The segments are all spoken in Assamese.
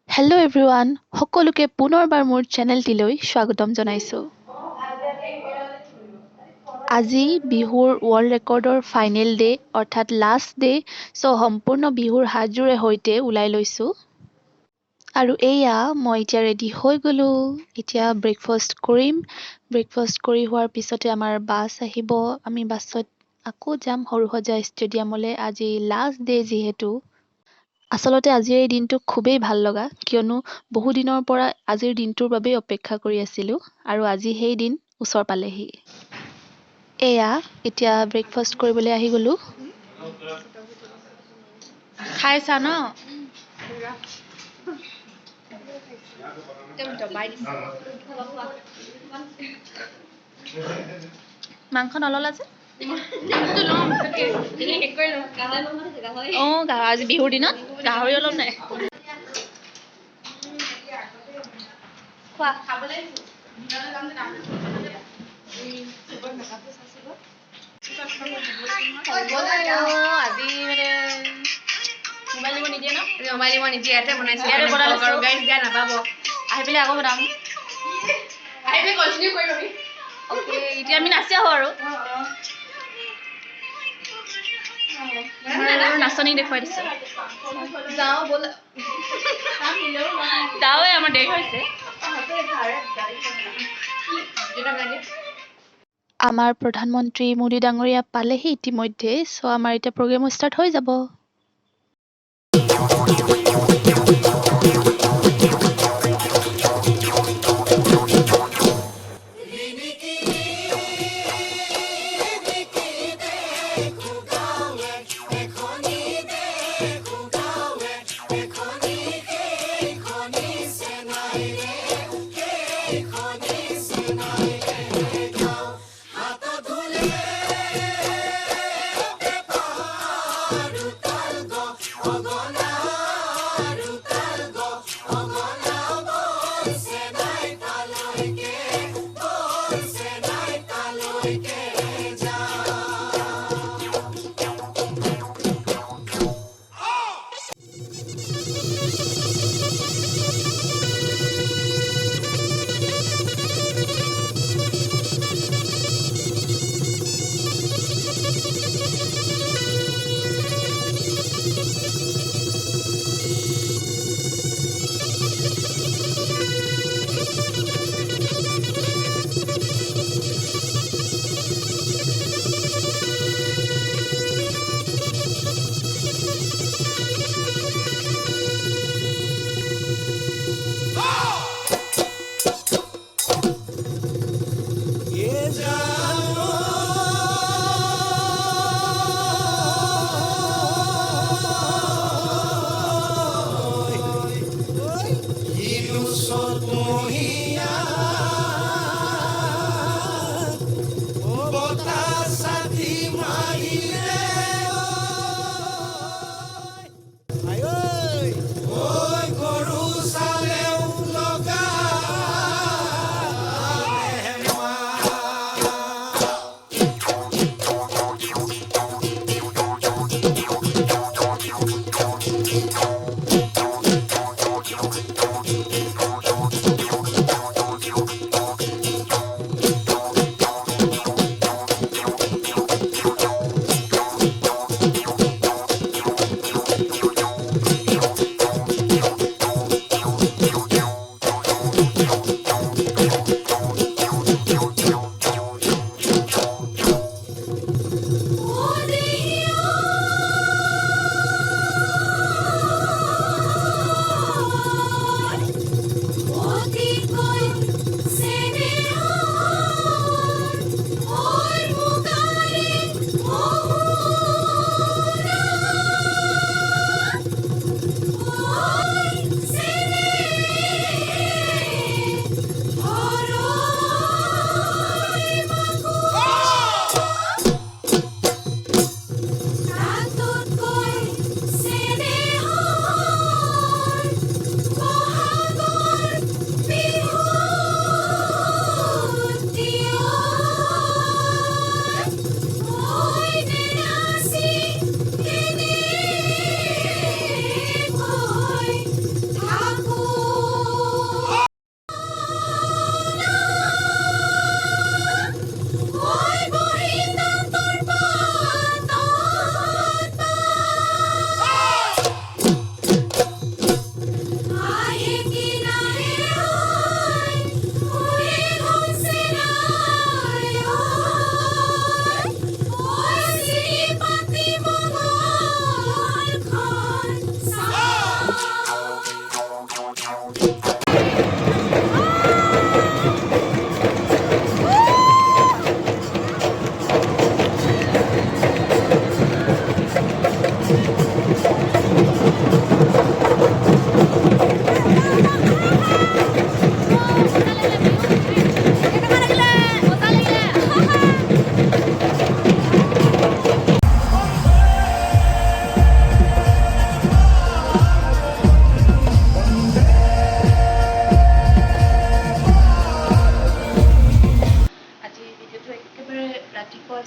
হেল্ল' এভৰিৱান, সকলোকে পুনৰবাৰ মোৰ চেনেলটিলৈ স্বাগতম জনাইছোঁ। আজি বিহুৰ ৱৰ্ল্ড ৰেকৰ্ডৰ ফাইনেল ডে অৰ্থাৎ লাষ্ট ডে, চ' সম্পূৰ্ণ বিহুৰ সাজযোৰে সৈতে ওলাই লৈছোঁ। আৰু এয়া মই এতিয়া ৰেডি হৈ গ'লোঁ। এতিয়া ব্ৰেকফাষ্ট কৰিম। ব্ৰেকফাষ্ট কৰি হোৱাৰ পিছতে আমাৰ বাছ আহিব। আমি বাছত আকৌ যাম সৰুসজাই ষ্টেডিয়ামলৈ। আজি লাষ্ট ডে যিহেতু। আচলতে আজিৰ এই দিনটো খুবেই ভাল লগা, কিয়নো বহুদিনৰ পৰা আজিৰ দিনটোৰ বাবেই অপেক্ষা কৰি আছিলোঁ আৰু আজি সেই দিন ওচৰ পালেহি। এয়া এতিয়া ব্ৰেকফাষ্ট কৰিবলৈ আহি গ'লোঁ। খাইছা ন? মাংস নললা যে? আজি বিহুৰ দিনত গাহৰি অলপ নাই। এতিয়া আমি নাচি আহোঁ আৰু নাচনী দেখুৱাই দিছোঁ। যাওঁৱে, আমাৰ দেৰি হৈছে। আমাৰ প্ৰধানমন্ত্ৰী মোদী ডাঙৰীয়া পালেহি ইতিমধ্যে, চ' আমাৰ এতিয়া প্ৰগ্ৰেমো ষ্টাৰ্ট হৈ যাব।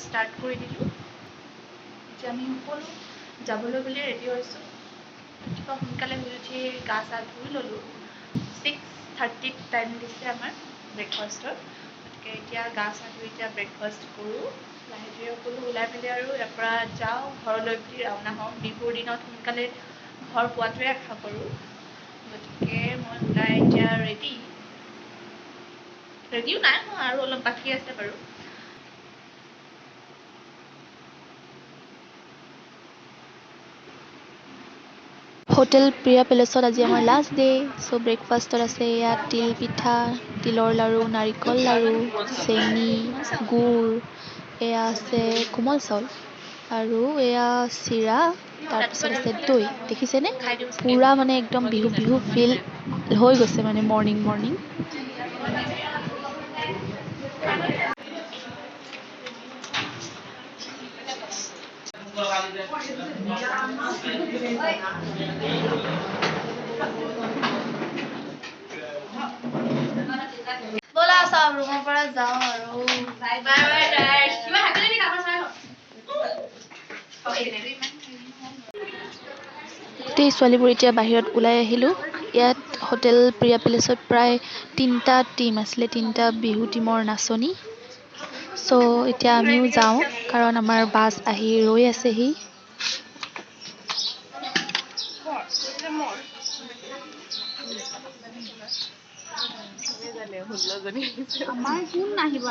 ষ্টাৰ্ট কৰি দিলোঁ। এতিয়া আমি সকলো যাবলৈ বুলি ৰেডি হৈছোঁ। ৰাতিপুৱা সোনকালে শুই উঠি গা চা ধুই ল'লোঁ। 6:30 টাইম দিছে আমাৰ ব্ৰেকফাষ্টৰ। গতিকে এতিয়া গা চা ধুই এতিয়া ব্ৰেকফাষ্ট কৰোঁ। লাহে ধীৰে সকলো ওলাই মেলি আৰু ইয়াৰ পৰা যাওঁ ঘৰলৈ বুলি ৰাওনা হওঁ। বিহুৰ দিনত সোনকালে ঘৰ পোৱাটোৱে আশা কৰোঁ। গতিকে মই ওলাই এতিয়া ৰেডিও নাই হোৱা আৰু অলপ বাকী আছে বাৰু। হোটেল প্ৰিয়া পেলেচত আজি আমাৰ লাষ্ট ডে'। চ' ব্ৰেকফাষ্টত আছে ইয়াত তিল পিঠা, তিলৰ লাড়ু, নাৰিকল লাড়ু, চেনি, গুড়, এয়া আছে কোমল চাউল আৰু এয়া চিৰা, তাৰপিছত আছে দৈ। দেখিছেনে? পুৰা মানে একদম বিহু বিহু ফিল হৈ গৈছে মানে মৰ্ণিং। ব'লা চব ৰুমৰ পৰা যাওঁ আৰু গোটেই ছোৱালীবোৰ এতিয়া বাহিৰত ওলাই আহিলোঁ। ইয়াত হোটেল প্ৰিয়া পেলেচত প্ৰায় 3টা টিম আছিলে, 3টা বিহু টিমৰ নাচনী। চ' এতিয়া আমিও যাওঁ কাৰণ আমাৰ বাছ আহি ৰৈ আছেহি। আমাৰ কোন নাহিব?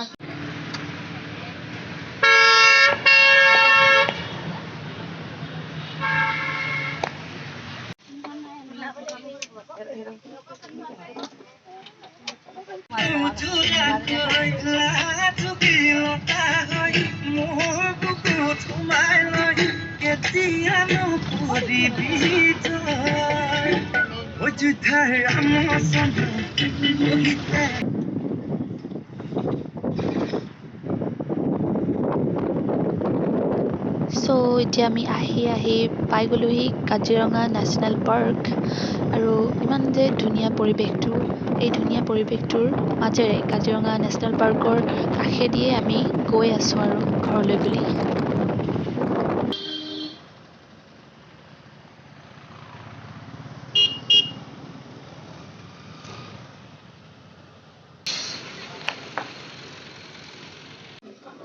চ' এতিয়া আমি আহি পাই গ'লোহি কাজিৰঙা নেশ্যনেল পাৰ্ক। আৰু ইমান যে ধুনীয়া পৰিৱেশটো, এই ধুনীয়া পৰিৱেশটোৰ মাজেৰে কাজিৰঙা নেশ্যনেল পাৰ্কৰ কাষেদিয়ে আমি গৈ আছোঁ আৰু ঘৰলৈ বুলি।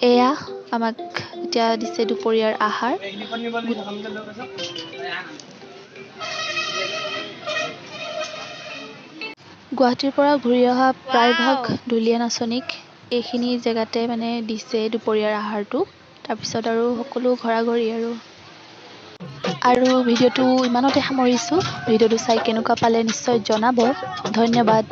এয়া আমাক এতিয়া দিছে দুপৰীয়াৰ আহাৰ। গুৱাহাটীৰ পৰা ঘূৰি অহা প্ৰায়ভাগ ঢুলীয়া নাচনীক এইখিনি জেগাতে মানে দিছে দুপৰীয়াৰ আহাৰটো। তাৰপিছত আৰু সকলো ঘৰা-ঘৰি আৰু ভিডিঅ'টো ইমানতে সামৰিছোঁ। ভিডিঅ'টো চাই কেনেকুৱা পালে নিশ্চয় জনাব। ধন্যবাদ।